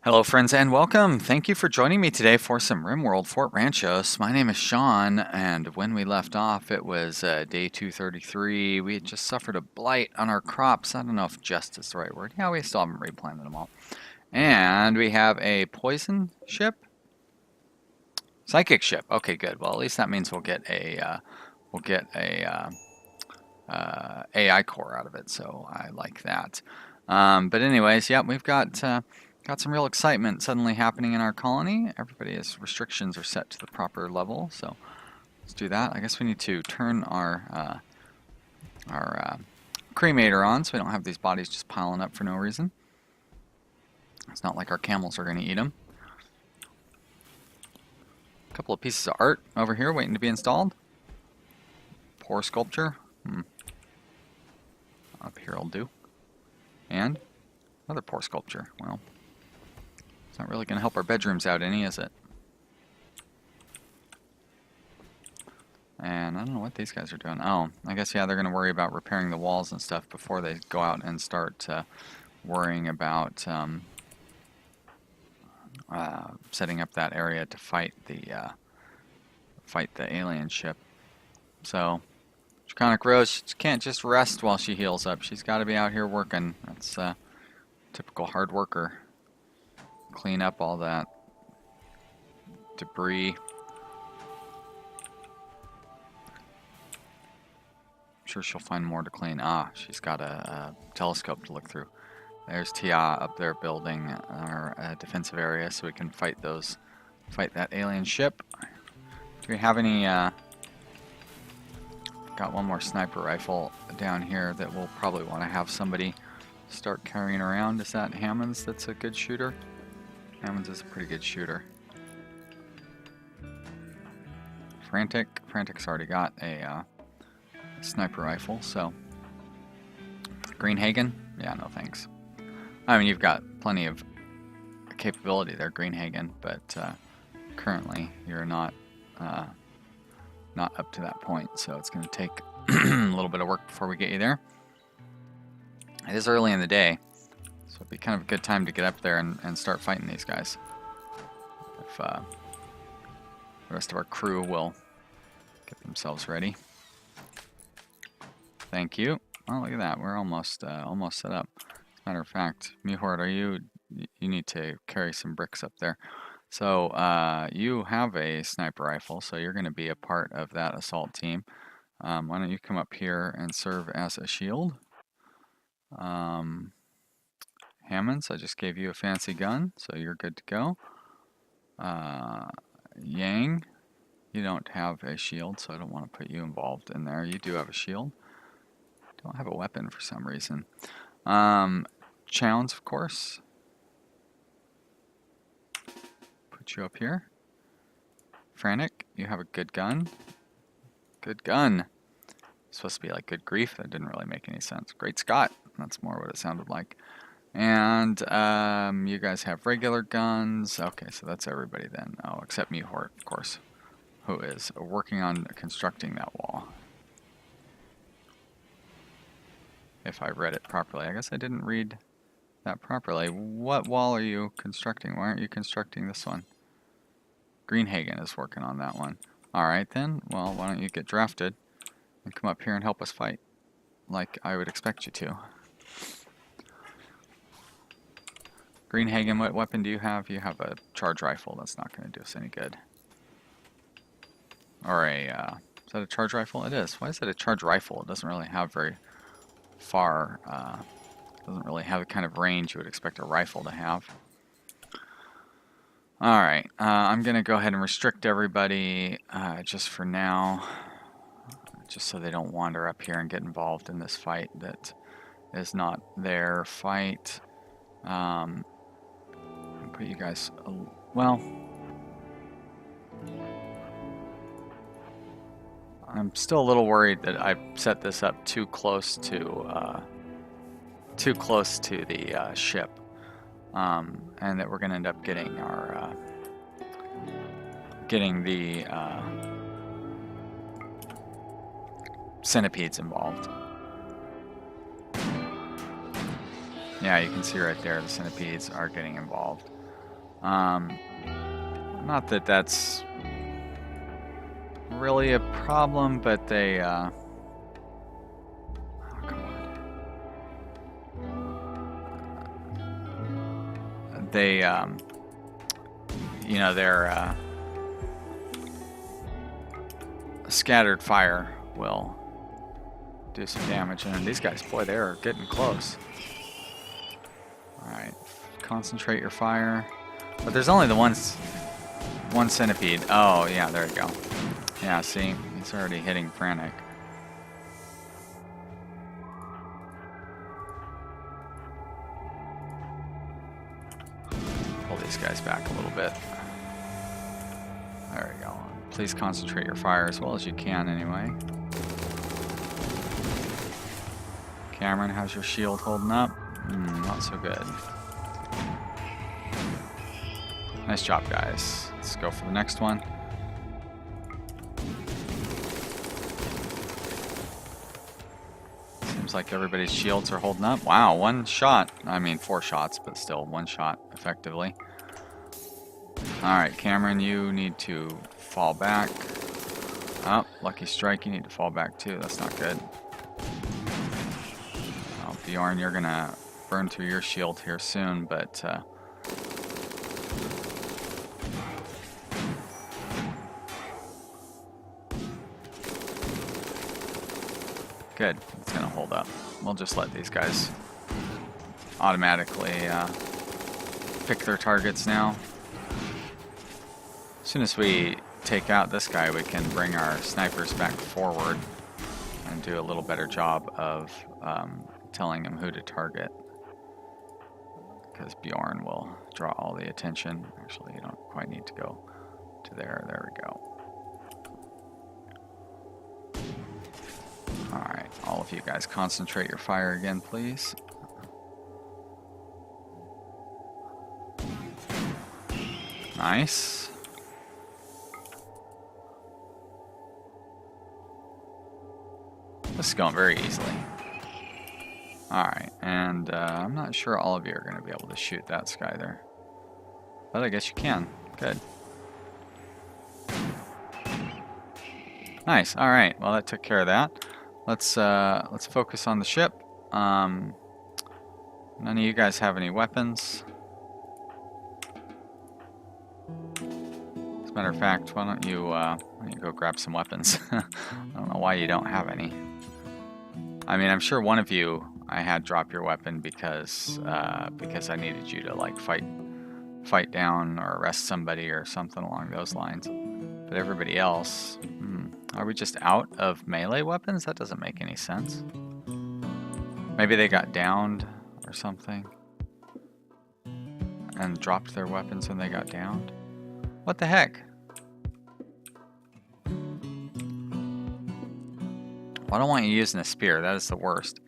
Hello, friends, and welcome. Thank you for joining me today for some Rimworld Fort Ranchos. My name is Sean, and when we left off, it was day 233. We had just suffered a blight on our crops. I don't know if just is the right word. Yeah, we still haven't replanted them all. And we have a poison ship? Psychic ship. Okay, good. Well, at least that means we'll get a AI core out of it, so I like that. But anyways, yeah, we've got some real excitement suddenly happening in our colony. Everybody's restrictions are set to the proper level, so let's do that. I guess we need to turn our cremator on so we don't have these bodies just piling up for no reason. It's not like our camels are going to eat them. A couple of pieces of art over here waiting to be installed. Poor sculpture. Up here will do. And another poor sculpture. Well, it's not really going to help our bedrooms out any, is it? And I don't know what these guys are doing. Oh, I guess, yeah, they're going to worry about repairing the walls and stuff before they go out and start worrying about setting up that area to fight the alien ship. So, Draconic Rose, she can't just rest while she heals up. She's got to be out here working. That's typical hard worker. Clean up all that debris. I'm sure she'll find more to clean. Ah, she's got a telescope to look through. There's Tia up there building our defensive area so we can fight that alien ship. Do we have any? Got one more sniper rifle down here that we'll probably want to have somebody start carrying around. Is that Hammond's that's a good shooter? Hammond's is a pretty good shooter. Frantic's already got a sniper rifle, so. Greenhagen? Yeah, no thanks. I mean, you've got plenty of capability there, Greenhagen, but currently you're not up to that point, so it's going to take a little bit of work before we get you there. It is early in the day, so it'd be kind of a good time to get up there and start fighting these guys. If the rest of our crew will get themselves ready. Thank you. Oh, look at that. We're almost set up. As a matter of fact, Mihort, you need to carry some bricks up there. So you have a sniper rifle, so you're going to be a part of that assault team. Why don't you come up here and serve as a shield? Hammonds, I just gave you a fancy gun, so you're good to go. Yang, you don't have a shield, so I don't want to put you involved in there. You do have a shield. Don't have a weapon for some reason. Chowns, of course. Put you up here. Frantic, you have a good gun. Good gun. It's supposed to be like good grief. That didn't really make any sense. Great Scott. That's more what it sounded like. And you guys have regular guns. Okay, so that's everybody then. Oh, except Mihort, of course, who is working on constructing that wall. If I read it properly. I guess I didn't read that properly. What wall are you constructing? Why aren't you constructing this one? Greenhagen is working on that one. Alright then, well, why don't you get drafted and come up here and help us fight, like I would expect you to. Greenhagen, what weapon do you have? You have a charge rifle. That's not going to do us any good. Or a, is that a charge rifle? It is. Why is it a charge rifle? It doesn't really have very far, doesn't really have the kind of range you would expect a rifle to have. Alright, I'm going to go ahead and restrict everybody just for now, just so they don't wander up here and get involved in this fight that is not their fight. Put you guys, well, I'm still a little worried that I set this up too close to the ship. And that we're going to end up getting our the centipedes involved. Yeah, you can see right there the centipedes are getting involved. Not that that's really a problem, but they, oh, come on. They, you know, their scattered fire will do some damage. And these guys, boy, they're getting close. Alright, concentrate your fire. But there's only the one centipede. Oh, yeah, there you go. Yeah, see, he's already hitting frantic. Pull these guys back a little bit. There we go. Please concentrate your fire as well as you can anyway. Cameron, how's your shield holding up? Not so good. Nice job, guys. Let's go for the next one. Seems like everybody's shields are holding up. Wow, one shot. I mean, 4 shots, but still one shot effectively. Alright, Cameron, you need to fall back. Oh, lucky strike, you need to fall back too. That's not good. Oh, Bjorn, you're gonna burn through your shield here soon, but good, it's gonna hold up. We'll just let these guys automatically pick their targets now. As soon as we take out this guy, we can bring our snipers back forward and do a little better job of telling him who to target. Because Bjorn will draw all the attention. Actually, you don't quite need to go to there. There we go. Alright, all of you guys concentrate your fire again, please. Nice. This is going very easily. Alright, and I'm not sure all of you are going to be able to shoot that Sky there. But I guess you can. Good. Nice. Alright, well that took care of that. Let's focus on the ship. None of you guys have any weapons. As a matter of fact, why don't you go grab some weapons? I don't know why you don't have any. I mean, I'm sure one of you I had drop your weapon because I needed you to like fight down or arrest somebody or something along those lines. But everybody else, are we just out of melee weapons? That doesn't make any sense. Maybe they got downed or something and dropped their weapons when they got downed. What the heck? Well, I don't want you using a spear. That is the worst.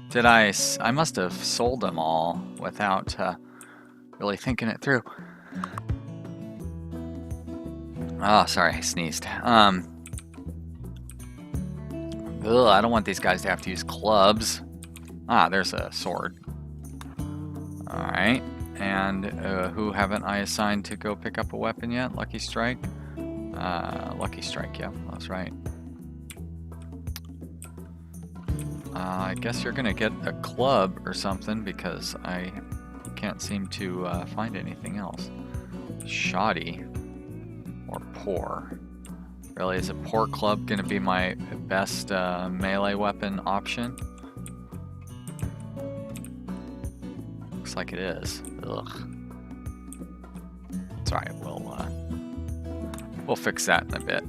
Did I must have sold them all without really thinking it through. Oh, sorry, I sneezed. Ugh, I don't want these guys to have to use clubs. Ah, there's a sword. Alright, and who haven't I assigned to go pick up a weapon yet? Lucky Strike? Lucky Strike, yeah, that's right. I guess you're gonna get a club or something because I can't seem to find anything else. Shoddy or poor. Really, is a poor club gonna be my best melee weapon option? Looks like it is. Ugh. It's alright, we'll fix that in a bit.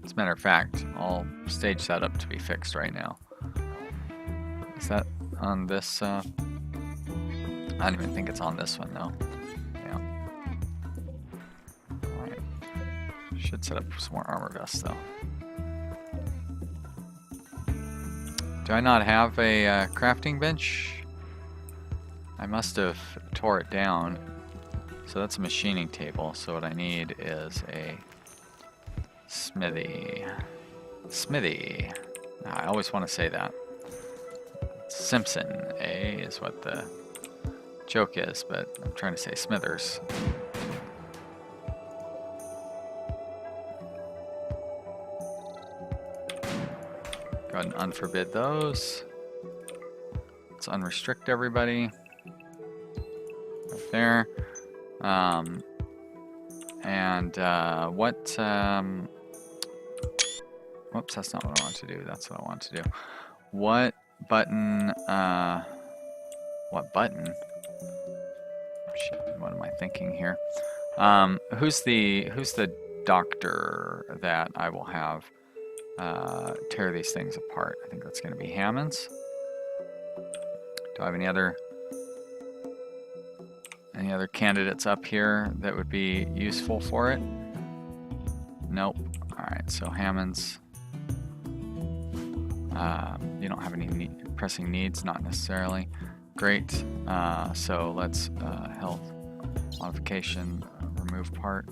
As a matter of fact, I'll stage that up to be fixed right now. Is that on this? I don't even think it's on this one though. Yeah. Alright. Should set up some more armor vests though. Do I not have a crafting bench? I must have tore it down. So that's a machining table. So what I need is a smithy. Smithy. I always want to say that. Simpson, is what the Joke is, but I'm trying to say Smithers. Go ahead and unforbid those. Let's unrestrict everybody. Right there. Whoops, that's not what I want to do. That's what I want to do. What button, what button? Shit, what am I thinking here? Who's the doctor that I will have tear these things apart? I think that's going to be Hammonds. Do I have any other candidates up here that would be useful for it? Nope. All right, so Hammonds. You don't have any pressing needs, not necessarily. Great. So let's health modification, remove part.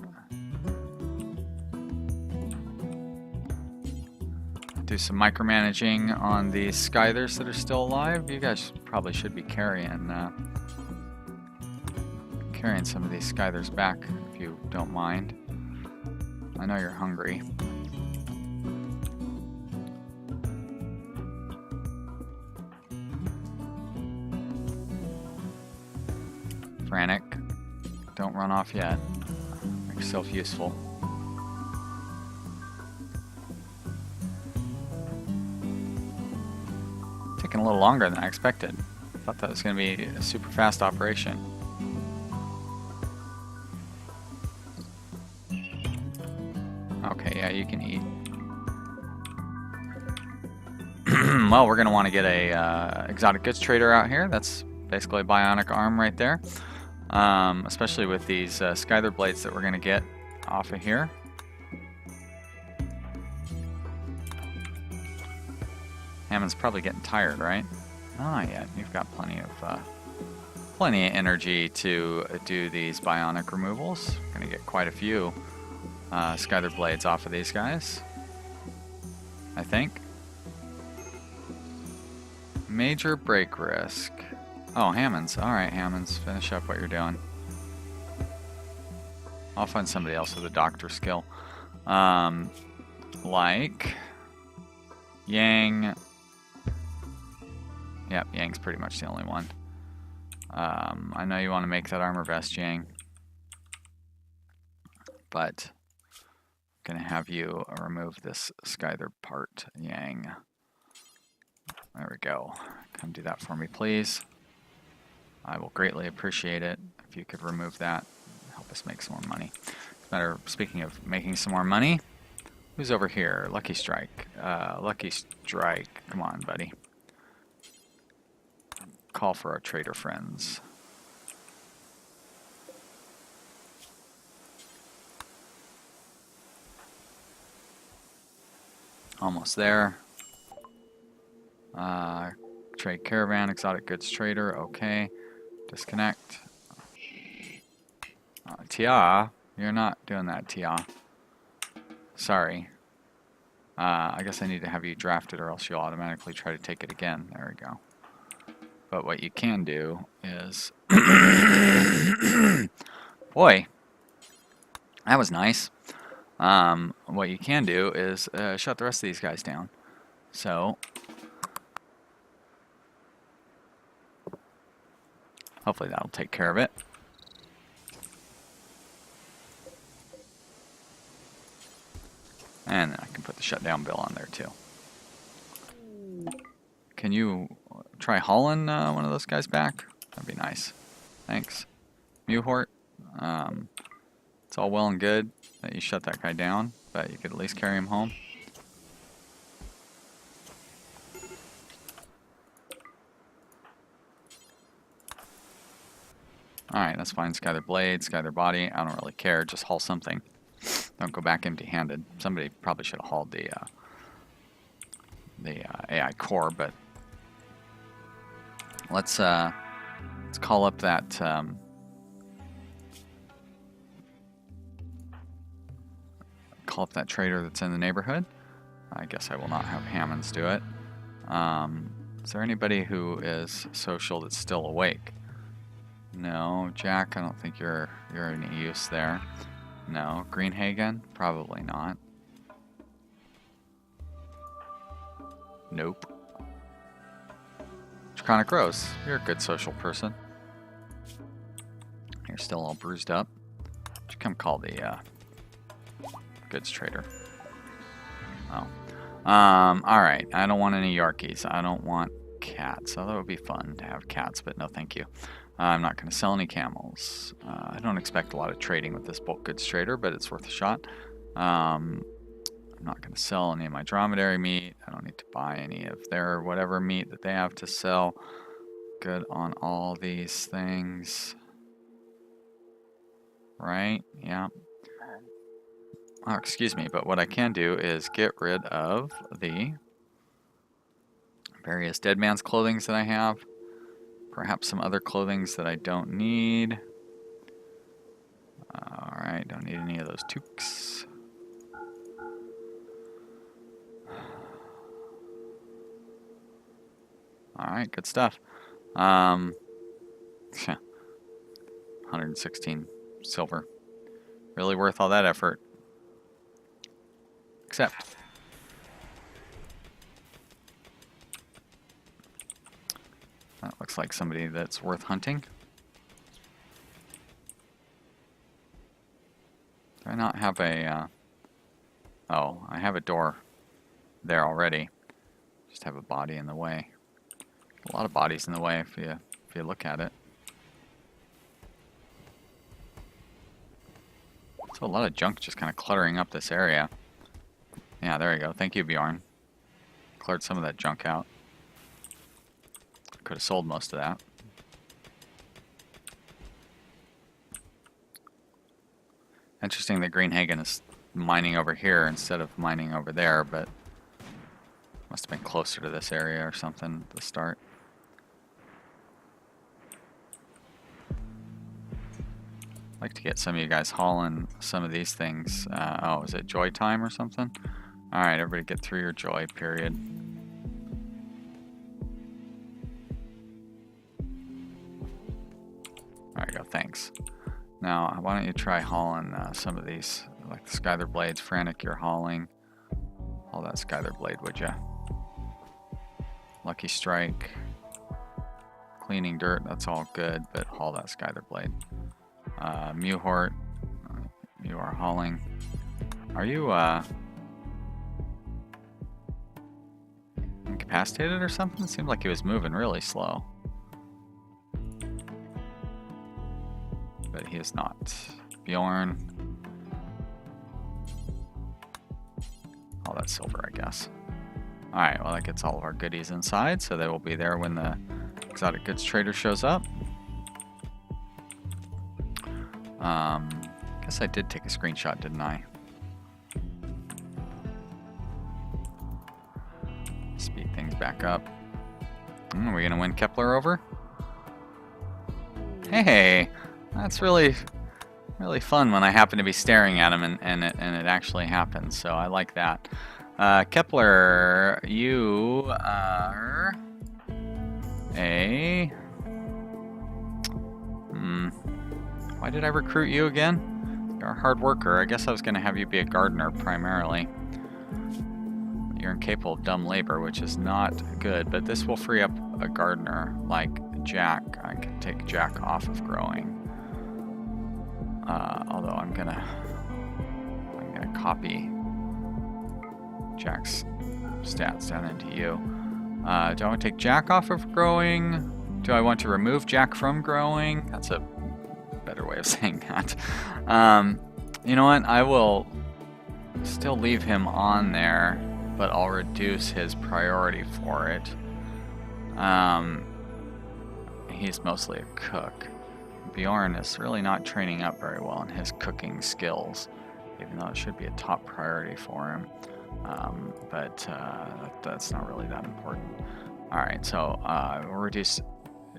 Do some micromanaging on the Scythers that are still alive. You guys probably should be carrying some of these Scythers back if you don't mind. I know you're hungry. Frantic, don't run off yet. Make yourself useful. Taking a little longer than I expected. I thought that was going to be a super fast operation. Okay, yeah, you can eat. Well, we're going to want to get a exotic goods trader out here. That's basically a bionic arm right there. Especially with these Scyther blades that we're going to get off of here. Hammond's probably getting tired, right? Not yet. You've got plenty of energy to do these bionic removals. Going to get quite a few Scyther blades off of these guys, I think. Major break risk. Oh, Hammonds. Alright, Hammonds. Finish up what you're doing. I'll find somebody else with a doctor skill. Like Yang. Yep, Yang's pretty much the only one. I know you want to make that armor vest, Yang. But I'm going to have you remove this Scyther part, Yang. There we go. Come do that for me, please. I will greatly appreciate it if you could remove that. Help us make some more money. Speaking of making some more money, who's over here? Lucky Strike. Lucky Strike. Come on, buddy. Call for our trader friends. Almost there. Trade caravan, exotic goods trader. Okay. Disconnect. Tia, you're not doing that, Tia. Sorry. I guess I need to have you drafted or else you'll automatically try to take it again. There we go. But what you can do is... Boy, that was nice. What you can do is shut the rest of these guys down. So... hopefully that'll take care of it. And then I can put the shutdown bill on there too. Can you try hauling one of those guys back? That'd be nice. Thanks. Mewhort, it's all well and good that you shut that guy down, but you could at least carry him home. Alright, that's fine. Scyther blade, Scyther body. I don't really care. Just haul something. Don't go back empty-handed. Somebody probably should have hauled the AI core, but let's call up that trader that's in the neighborhood. I guess I will not have Hammonds do it. Is there anybody who is social that's still awake? No. Jack, I don't think you're any use there. No. Greenhagen? Probably not. Nope. Draconic Rose, you're a good social person. You're still all bruised up. Should come call the goods trader. Oh. Alright, I don't want any Yorkies. I don't want cats. Although it would be fun to have cats, but no thank you. I'm not going to sell any camels. I don't expect a lot of trading with this bulk goods trader, but it's worth a shot. I'm not going to sell any of my dromedary meat. I don't need to buy any of their whatever meat that they have to sell. Good on all these things. Right? Yeah. Oh, excuse me, but what I can do is get rid of the various dead man's clothings that I have. Perhaps some other clothings that I don't need. Alright, don't need any of those toques. Alright, good stuff. 116 silver. Really worth all that effort. Accept. That looks like somebody that's worth hunting. Do I not have a... oh, I have a door there already. Just have a body in the way. A lot of bodies in the way if you look at it. So a lot of junk just kind of cluttering up this area. Yeah, there you go. Thank you, Bjorn. Cleared some of that junk out. Could have sold most of that. Interesting that Greenhagen is mining over here instead of mining over there, but must have been closer to this area or something to start. I'd like to get some of you guys hauling some of these things. Oh, is it joy time or something? Alright, everybody get through your joy period. There you go, thanks. Now, why don't you try hauling some of these, like the Skyther Blades. Frantic, you're hauling. Haul that Skyther Blade, would ya? Lucky Strike. Cleaning dirt, that's all good, but haul that Skyther Blade. Mewhort, you are hauling. Are you incapacitated or something? It seemed like he was moving really slow. But he is not. Bjorn. All that silver, I guess. Alright, well that gets all of our goodies inside, so they will be there when the exotic goods trader shows up. Guess I did take a screenshot, didn't I? Speed things back up. Are we gonna win Kepler over? Hey! That's really fun when I happen to be staring at him and it actually happens, so I like that. Kepler, you are a... why did I recruit you again? You're a hard worker. I guess I was going to have you be a gardener primarily. You're incapable of dumb labor, which is not good, but this will free up a gardener like Jack. I can take Jack off of growing. Although I'm gonna copy Jack's stats down into you. Do I want to take Jack off of growing? Do I want to remove Jack from growing? That's a better way of saying that. You know what? I will still leave him on there, but I'll reduce his priority for it. He's mostly a cook. Bjorn is really not training up very well in his cooking skills, even though it should be a top priority for him. But that's not really that important. Alright, so we'll reduce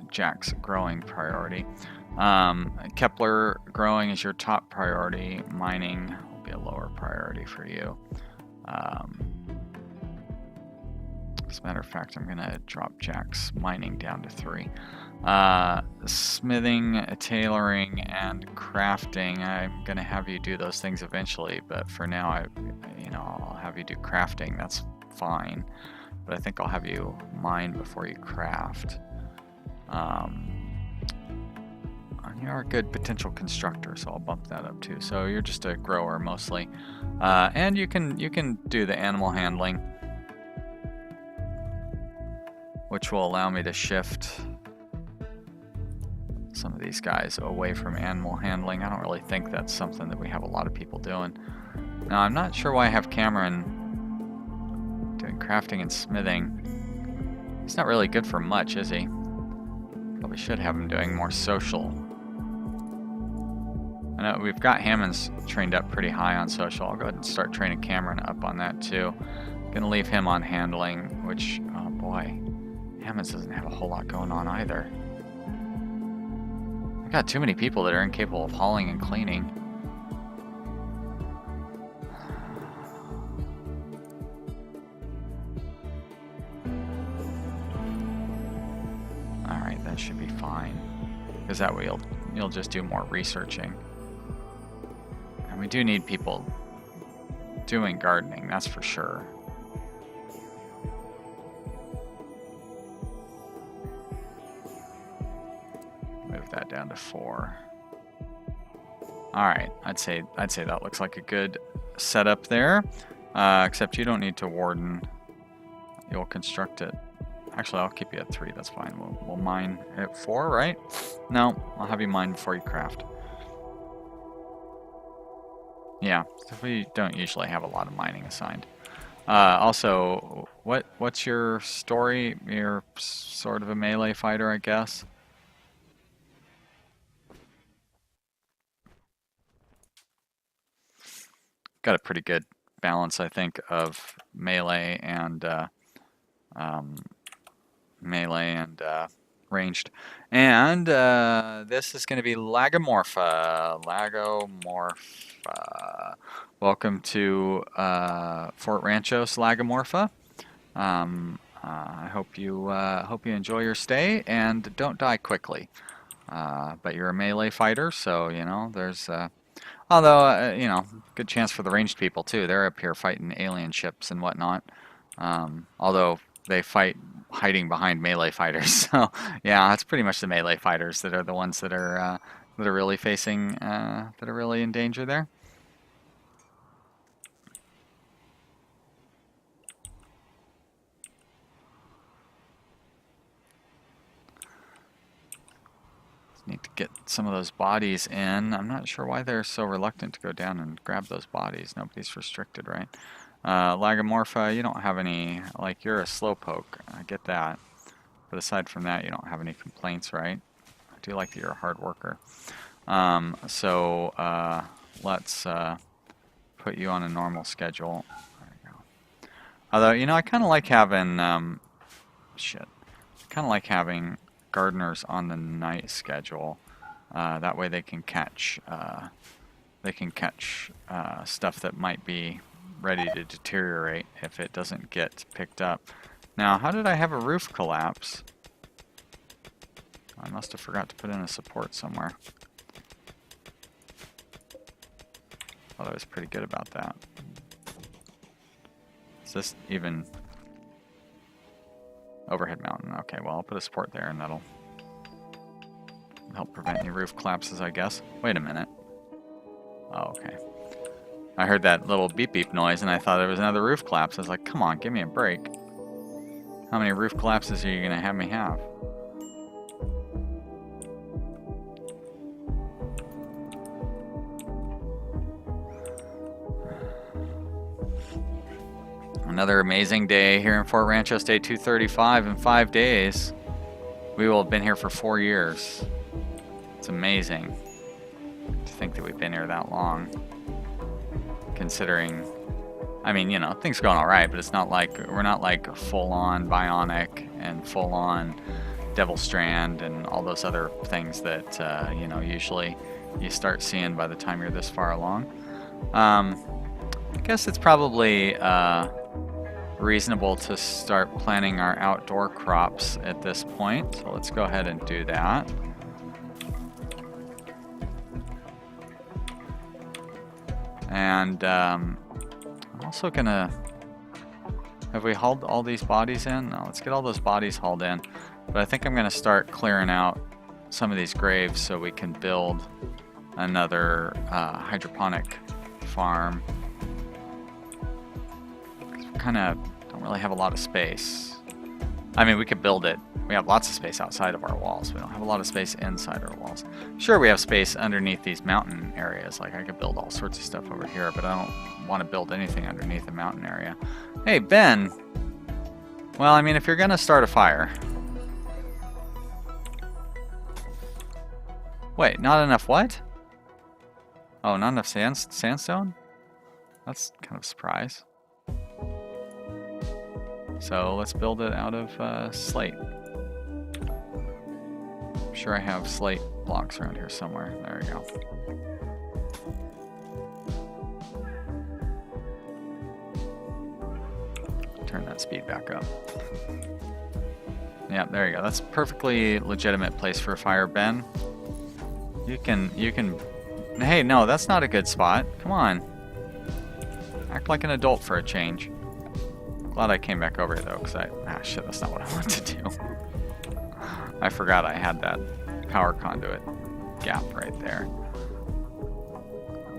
Jack's growing priority. Kepler, growing is your top priority. Mining will be a lower priority for you. As a matter of fact, I'm gonna drop Jack's mining down to 3. Smithing, tailoring, and crafting. I'm gonna have you do those things eventually, but for now, I'll have you do crafting. That's fine, but I think I'll have you mine before you craft. You are a good potential constructor, so I'll bump that up too. So you're just a grower mostly, and you can do the animal handling, which will allow me to shift some of these guys away from animal handling. I don't really think that's something that we have a lot of people doing. Now, I'm not sure why I have Cameron doing crafting and smithing. He's not really good for much, is he? Probably should have him doing more social. I know we've got Hammond's trained up pretty high on social. I'll go ahead and start training Cameron up on that too. Gonna leave him on handling, which, oh boy, Hammond's doesn't have a whole lot going on either. I've got too many people that are incapable of hauling and cleaning. Alright, that should be fine. Because that way you'll just do more researching. And we do need people doing gardening, that's for sure. Move that down to 4. Alright, I'd say that looks like a good setup there. Except you don't need to warden. You'll construct it. Actually, I'll keep you at 3, that's fine. We'll mine at 4, right? No, I'll have you mine before you craft. Yeah, so we don't usually have a lot of mining assigned. Also, what's your story? You're sort of a melee fighter, I guess? Got a pretty good balance, I think, of melee and ranged. And this is going to be Lagomorpha. Welcome to Fort Ranchos, Lagomorpha. I hope you enjoy your stay and don't die quickly. But you're a melee fighter, so there's although good chance for the ranged people too. They're up here fighting alien ships and whatnot. Although they fight hiding behind melee fighters, so yeah, it's pretty much the melee fighters that are the ones that are really facing that are really in danger there. Need to get some of those bodies in. I'm not sure why they're so reluctant to go down and grab those bodies. Nobody's restricted, right? Lagomorpha, you don't have any, like, you're a slowpoke. I get that. But aside from that, you don't have any complaints, right? I do like that you're a hard worker. Let's put you on a normal schedule. There you go. Although, I kind of like having, I kind of like having gardeners on the night schedule. That way they can catch stuff that might be ready to deteriorate if it doesn't get picked up. Now, how did I have a roof collapse? I must have forgot to put in a support somewhere. Thought I was pretty good about that. Is this even overhead mountain? Okay, well, I'll put a support there and that'll help prevent any roof collapses, I guess. Wait a minute. Oh, okay. I heard that little beep beep noise and I thought there was another roof collapse. I was like, come on, give me a break. How many roof collapses are you going to have me have? Another amazing day here in Fort Ranchos, day 235 in 5 days. We will have been here for 4 years. It's amazing to think that we've been here that long. Considering, I mean, things are going all right, but it's not like, we're not like full-on bionic and full-on devil strand and all those other things that, usually you start seeing by the time you're this far along. I guess it's probably, reasonable to start planting our outdoor crops at this point. So let's go ahead and do that. And I'm also gonna, have we hauled all these bodies in? No, let's get all those bodies hauled in. But I think I'm gonna start clearing out some of these graves so we can build another hydroponic farm. We kind of don't really have a lot of space. I mean, we could build it. We have lots of space outside of our walls. We don't have a lot of space inside our walls. Sure, we have space underneath these mountain areas. Like I could build all sorts of stuff over here, but I don't want to build anything underneath the mountain area. Hey, Ben. Well, I mean, if you're gonna start a fire. Wait, not enough what? Oh, not enough sandstone? That's kind of a surprise. So let's build it out of slate. I'm sure I have slate blocks around here somewhere. There we go. Turn that speed back up. Yeah, there you go. That's a perfectly legitimate place for a fire, Ben. You can... Hey, no, that's not a good spot. Come on. Act like an adult for a change. Glad I came back over here, though, because shit, that's not what I wanted to do. I forgot I had that power conduit gap right there.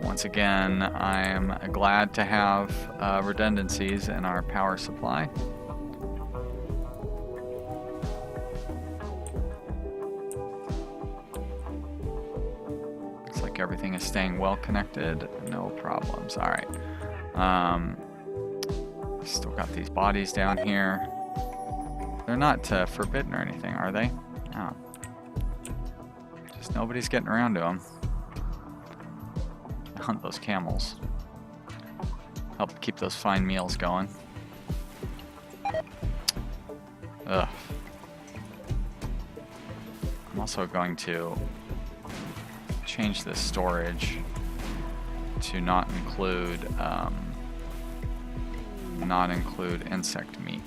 Once again, I'm glad to have redundancies in our power supply. Looks like everything is staying well connected. No problems. All right. Still got these bodies down here. They're not forbidden or anything, are they? No. Just nobody's getting around to them. Hunt those camels. Help keep those fine meals going. Ugh. I'm also going to change this storage to not include insect meat,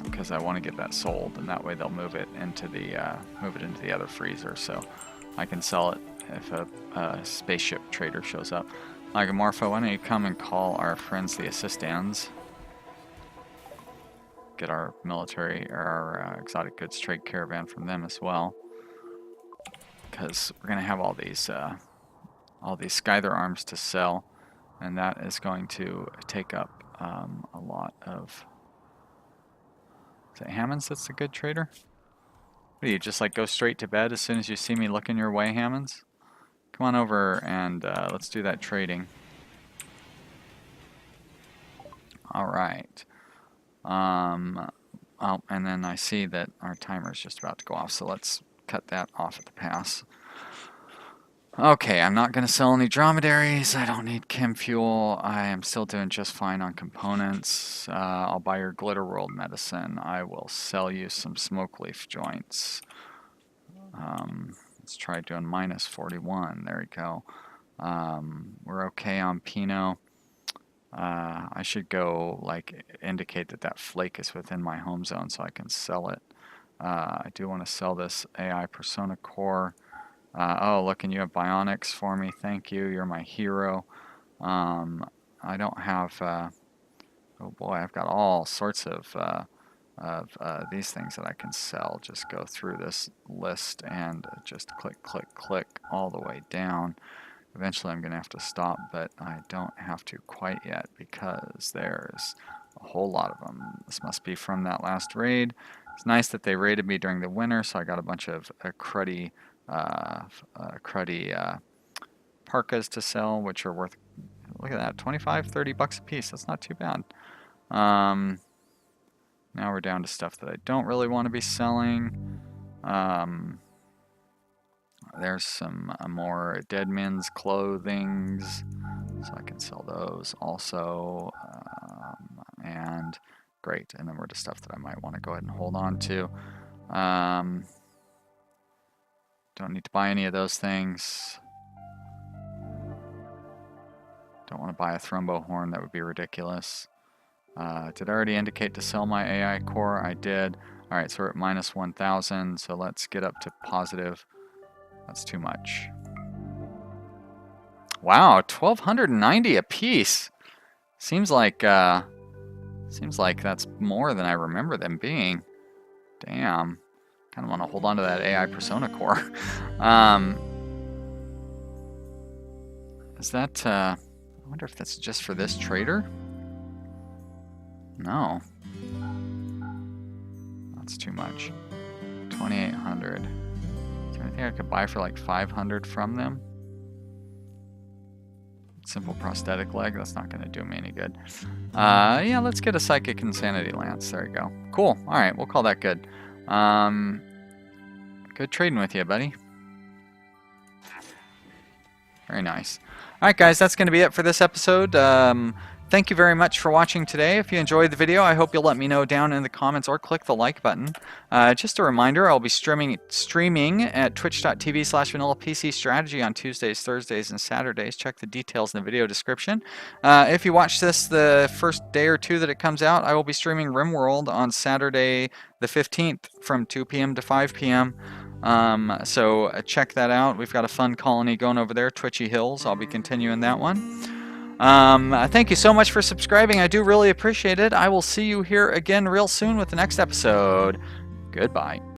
because I want to get that sold, and that way they'll move it into the other freezer, so I can sell it if a spaceship trader shows up. Like Morpho, why don't you come and call our friends the Assistans? Get our military or our exotic goods trade caravan from them as well, because we're gonna have all these Skyther arms to sell. And that is going to take up a lot of... Is it Hammonds that's a good trader? What do you, just like go straight to bed as soon as you see me looking your way, Hammonds? Come on over and let's do that trading. Alright. Oh, and then I see that our timer is just about to go off, so let's cut that off at the pass. Okay, I'm not going to sell any dromedaries. I don't need chem fuel. I am still doing just fine on components. I'll buy your Glitter World medicine. I will sell you some smoke leaf joints. Let's try doing minus 41. There we go. We're okay on Pinot. I should go like indicate that flake is within my home zone so I can sell it. I do want to sell this AI Persona Core. Oh, look, and you have bionics for me. Thank you. You're my hero. I don't have... oh boy, I've got all sorts of these things that I can sell. Just go through this list and just click, click, click all the way down. Eventually I'm going to have to stop, but I don't have to quite yet because there's a whole lot of them. This must be from that last raid. It's nice that they raided me during the winter, so I got a bunch of cruddy parkas to sell, which are worth, look at that, 25, 30 bucks a piece. That's not too bad. Now we're down to stuff that I don't really want to be selling. There's some more dead men's clothings, so I can sell those also. And great, and then we're to stuff that I might want to go ahead and hold on to. Don't need to buy any of those things. Don't want to buy a thrombo horn. That would be ridiculous. Did I already indicate to sell my AI core? I did. All right, so we're at minus 1,000. So let's get up to positive. That's too much. Wow, 1,290 a piece. Seems like that's more than I remember them being. Damn. Kind of want to hold on to that AI persona core. Is that? I wonder if that's just for this trader. No. That's too much. 2,800. Is there anything I could buy for like 500 from them? Simple prosthetic leg. That's not going to do me any good. Yeah, let's get a psychic insanity lance. There we go. Cool. All right, we'll call that good. Good trading with you, buddy. Very nice. All right, guys, that's going to be it for this episode. Thank you very much for watching today. If you enjoyed the video, I hope you'll let me know down in the comments or click the like button. Just a reminder, I'll be streaming at twitch.tv/vanillapcstrategy on Tuesdays, Thursdays, and Saturdays. Check the details in the video description. If you watch this the first day or two that it comes out, I will be streaming Rimworld on Saturday the 15th from 2 p.m. to 5 p.m. So check that out. We've got a fun colony going over there, Twitchy Hills. I'll be continuing that one. Thank you so much for subscribing. I do really appreciate it. I will see you here again real soon with the next episode. Goodbye.